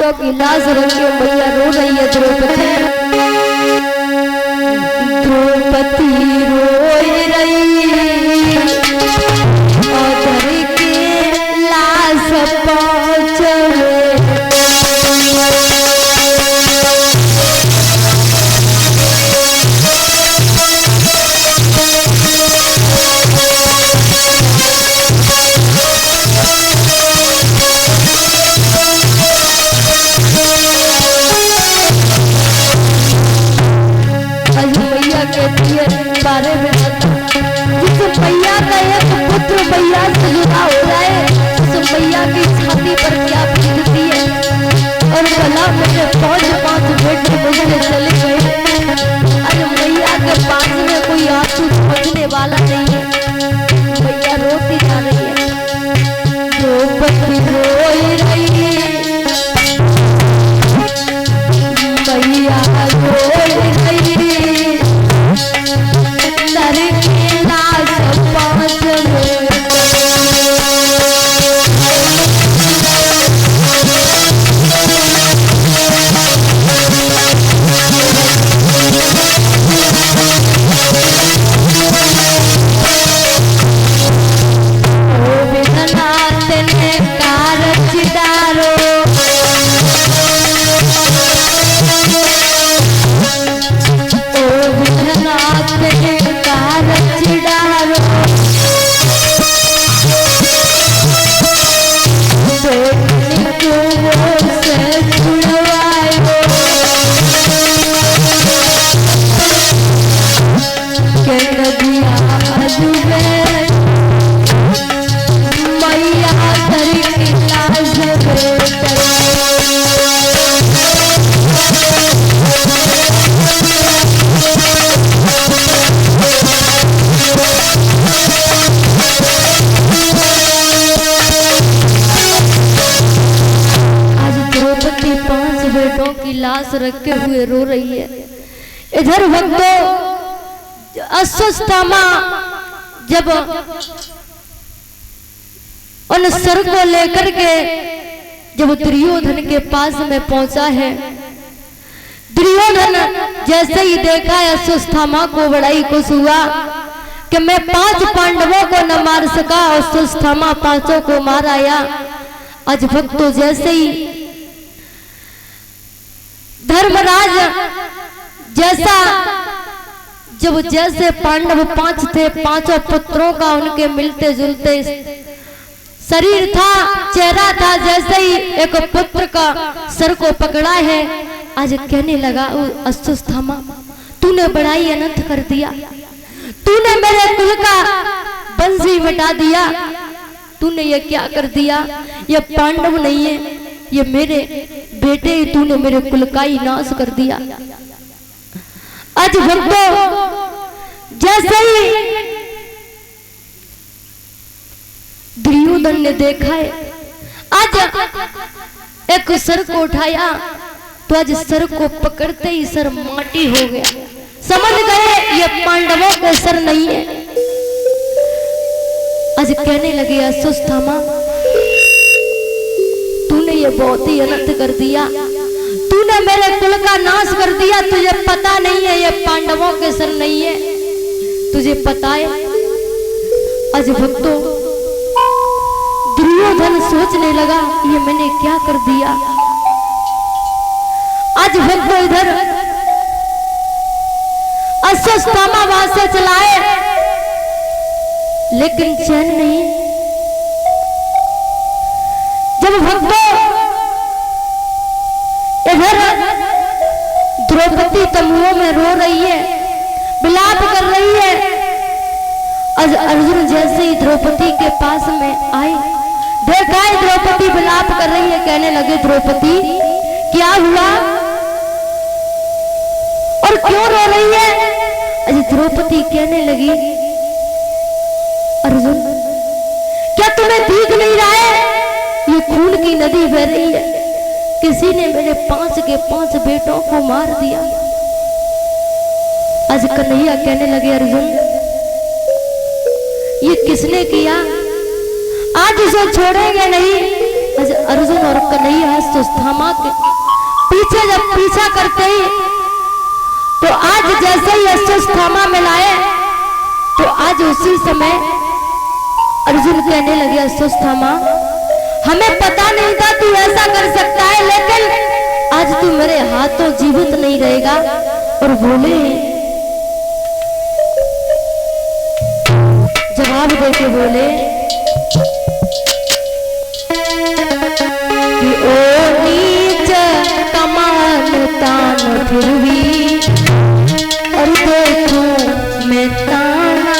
बेटों की लाश रख के मैया रो रही है। द्रौपदी द्रौपदी रोए रही और घर के लाश पहुंचवे। बारे में जिस मैया का एक पुत्र मैया से जुदा हो जाए, उस मैया की छाती पर क्या बीतती है। और भला मेरे 5 बेटे मुझे चले गए, अरे मैया के पास में कोई आंसू समझने वाला नहीं है। मैया रोती जा रही है, द्रौपदी रोई रही, मैया रोई रही। लाश रखे हुए रो रही है। इधर भक्तों अश्वत्थामा जब उन सर को लेकर के जब दुर्योधन के पास में पहुंचा है, दुर्योधन जैसे ही देखा अश्वत्थामा को बड़ा ही खुश हुआ कि मैं 5 पांडवों को न मार सका, अश्वत्थामा 5 को मार आया। आज भक्तों जैसे ही धर्मराज जैसा जैसे पांडव 5 थे, 5 पुत्रों का उनके मिलते जुलते शरीर था, चेहरा था, जैसे ही एक पुत्र का सर को पकड़ा है, आज कहने लगा अश्वत्थामा तूने बड़ा ही अनर्थ कर दिया, तूने मेरे कुल का वंश ही मिटा दिया, तूने ये क्या कर दिया। ये पांडव नहीं है, ये मेरे बेटे ही, तूने मेरे कुल का ही नाश कर दिया। आज भक्तों जैसे ही दुर्योधन ने देखा है, आज एक सर को उठाया तो आज सर को पकड़ते ही सर माटी हो गया। समझ गए ये पांडवों के सर नहीं है। आज कहने लगे अश्वत्थामा तूने ये बहुत ही अनर्थ कर दिया, तूने मेरे कुल का नाश कर दिया। तुझे पता नहीं है ये पांडवों के सर नहीं है, तुझे पता है। आज भक्तों दुर्योधन सोचने लगा ये मैंने क्या कर दिया। आज भक्तों इधर अश्वत्थामा वहां से चलाए लेकिन चैन नहीं। जब भक्तों इधर द्रौपदी तंबुओं में रो रही है, विलाप कर रही है, अर्जुन जैसे ही द्रौपदी के पास में आए, देखा है द्रौपदी विलाप कर रही है, कहने लगे द्रौपदी क्या हुआ और क्यों रो रही है। अरे द्रौपदी कहने लगी अर्जुन क्या तुम्हें दिख नहीं रहा है, ये खून की नदी बह रही है, किसी ने मेरे 5 के 5 बेटों को मार दिया। आज कन्हैया कहने लगे अर्जुन ये किसने किया, आज इसे छोड़ेंगे नहीं, आज अर्जुन और कन्हैया अश्वत्थामा के पीछे जब पीछा करते ही तो आज जैसे ही अश्वत्थामा मिलाए तो आज उसी समय अर्जुन कहने लगे अश्वत्थामा हमें पता नहीं था तू ऐसा कर सकता है, लेकिन आज तू मेरे हाथों जीवित नहीं रहेगा। और बोले जवाब देके बोले कि ओ नीच कमान तान फिर भी और देखूं मैं ताना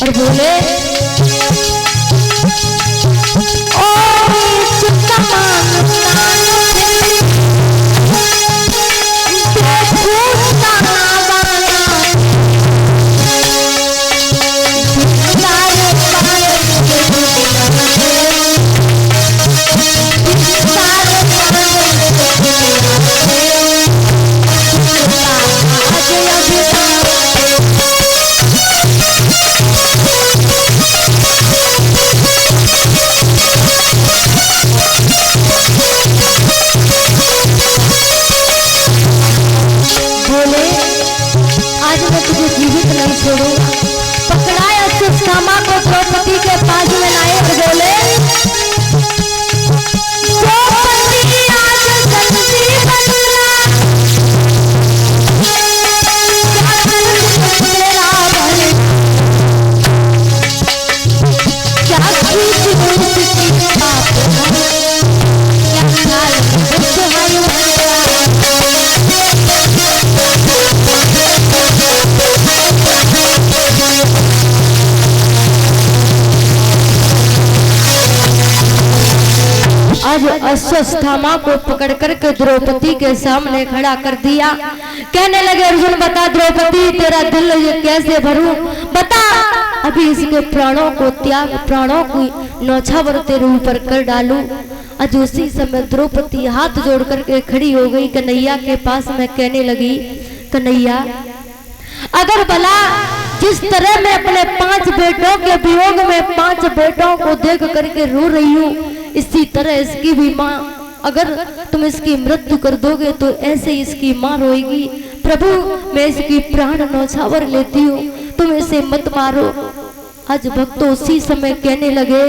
और बोले ओ पकड़ाए अश्वत्थामा को द्रौपदी के पास में लाए और बोले द्रौपदी आज सच्ची बदला क्या आज अश्वत्थामा को पकड़ करके द्रौपदी के सामने खड़ा कर दिया। कहने लगे अर्जुन बता द्रौपदी तेरा दिल कैसे भरूं, बता अभी इसके प्राणों को त्याग, प्राणों की नौछावर तेरे ऊपर कर डालूं। आज उसी समय द्रौपदी हाथ जोड़ करके खड़ी हो गई कन्हैया के पास में, कहने लगी कन्हैया अगर भला जिस तरह मैं अपने 5 बेटों के वियोग में 5 बेटों को देख करके रो रही हूँ, इसी तरह इसकी भी माँ, अगर तुम इसकी मृत्यु कर दोगे तो ऐसे इसकी माँ रोएगी। प्रभु मैं इसकी प्राण नौछावर लेती हूँ, तुम इसे मत मारो। आज भक्त उसी समय कहने लगे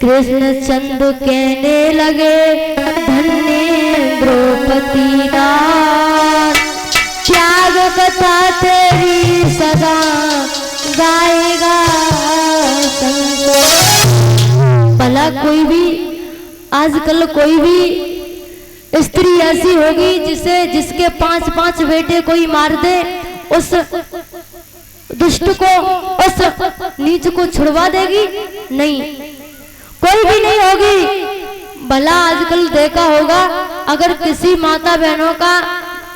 कृष्ण चंद्र कहने लगे धन्य द्रौपदी नाथ, त्याग कथा तेरी सदा गाएगा भला कोई भी आजकल कोई भी स्त्री ऐसी होगी जिसके 5-5 बेटे कोई मार दे, उस दुष्ट को उस नीच को छुड़वा देगी? नहीं, कोई भी नहीं होगी। भला आजकल देखा होगा अगर किसी माता बहनों का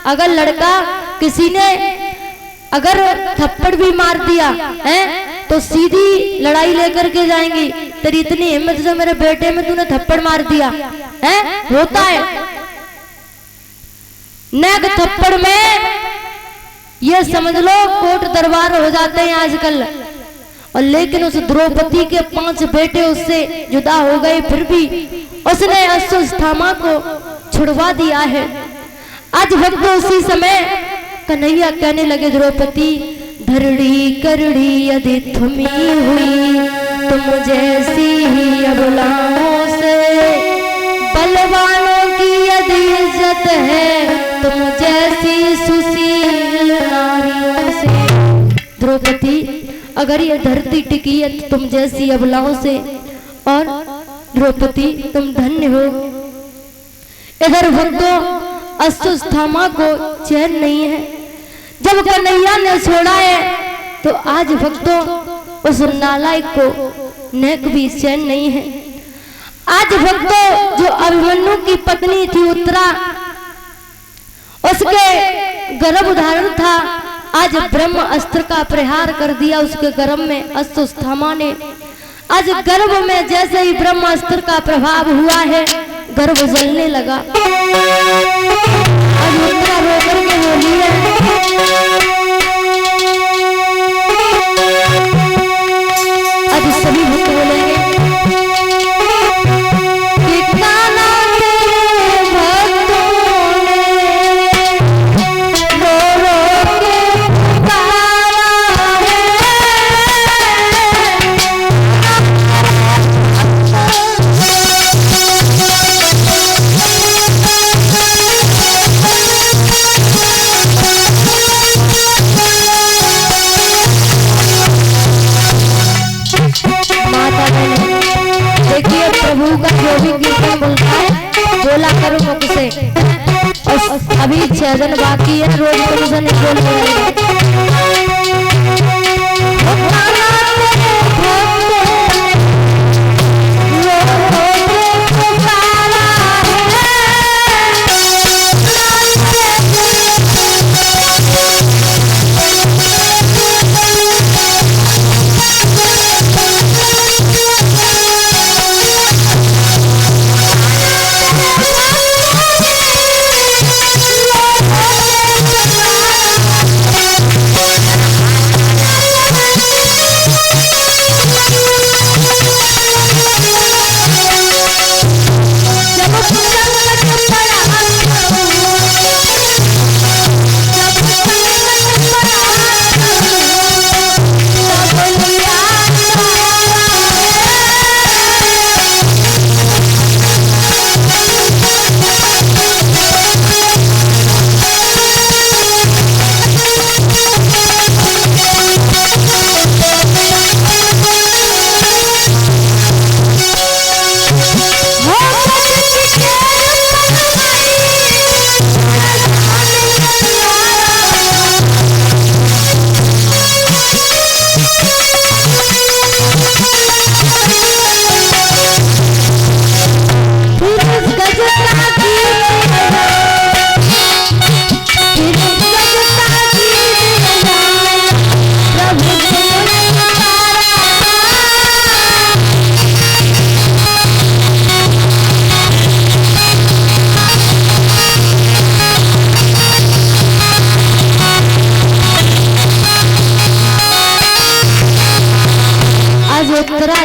अगर लड़का किसी ने अगर थप्पड़ भी मार दिया है तो सीधी लड़ाई लेकर के जाएंगी, तेरी इतनी हिम्मत जो मेरे बेटे में तूने थप्पड़ मार दिया है, होता है नग थप्पड़ में ये समझ लो कोर्ट दरबार हो जाते हैं आजकल। और लेकिन उस द्रौपदी के 5 बेटे उससे जुदा हो गए, फिर भी उसने अश्वत्थामा को छुड़वा दिया है। आज भक्त उसी समय कन्हैया कहने लगे द्रौपदी धरड़ी करड़ी यदि थमी हुई तुम जैसी ही अबलाओं से, बलवानों की यदि इज्जत है तुम जैसी सुशील नारियों से। द्रौपदी अगर ये धरती टिकी है तुम जैसी अबलाओं से, और द्रौपदी तुम धन्य हो। इधर भक्तों अश्वत्थामा को चैन नहीं है, जब कन्हैया ने छोड़ा है तो आज भक्तों उस नालायक को नेक भी चैन नहीं है। आज भक्तों जो अभिमन्यु की पत्नी थी उत्तरा, उसके गर्भ धारण था। आज ब्रह्म अस्त्र का प्रहार कर दिया उसके गर्भ में अश्वत्थामा ने। आज गर्भ में जैसे ही ब्रह्म अस्त्र का प्रभाव हुआ है, गर्भ जलने लगा। आज उत्तरा रो करके बोली है, आज सभी भक्त बोलेंगे प्रभु का जो भी कीर्तन बोलता है बोला करो मुख से। और अभी 6 दिन बाकी है, रोज प्रदूषण बोल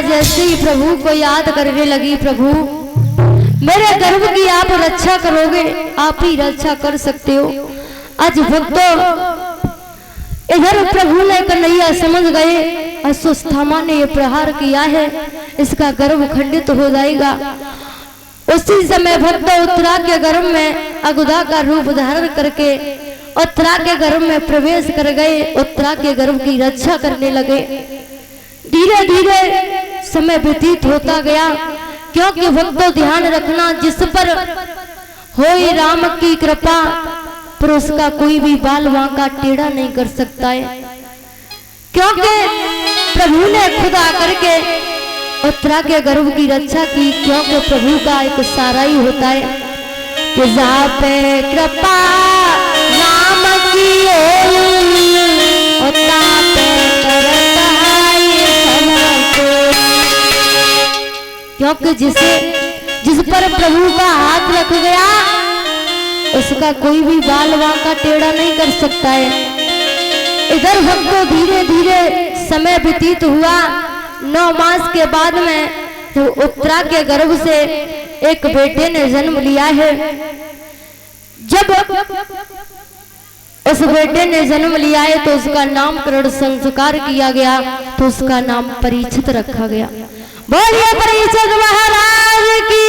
जैसे ही प्रभु को याद करने लगी, प्रभु मेरे गर्भ की आप रक्षा करोगे, आप ही रक्षा कर सकते हो। आज भक्तों इधर प्रभु ने कन्हैया समझ गए अश्वत्थामा ने ये प्रहार किया है, इसका गर्भ खंडित हो जाएगा। उसी समय भक्तों उत्तरा के गर्भ में अगुदा का रूप धारण करके उत्तरा के गर्भ में प्रवेश कर गए, उत्तरा के गर्भ की रक्षा करने लगे। धीरे धीरे समय व्यतीत होता गया, क्योंकि भक्तों ध्यान रखना, जिस पर होई राम की कृपा पर उसका कोई भी बाल वांका टेढ़ा नहीं कर सकता है। क्योंकि प्रभु ने खुद आकर के उत्तरा के गर्भ की रक्षा की, क्योंकि प्रभु का एक सारा ही होता है कि जहाँ पे कृपा नाम की क्योंकि जिस पर प्रभु का हाथ रख गया उसका कोई भी बाल वांका टेढ़ा नहीं कर सकता है। इधर भक्तों धीरे धीरे समय व्यतीत हुआ। 9 मास के बाद में तो उत्तरा के गर्भ से एक बेटे ने जन्म लिया है। जब उस बेटे ने जन्म लिया है तो उसका नामकरण संस्कार किया गया, तो उसका नाम परीक्षित रखा गया। बोलिए परीक्षित महाराज की।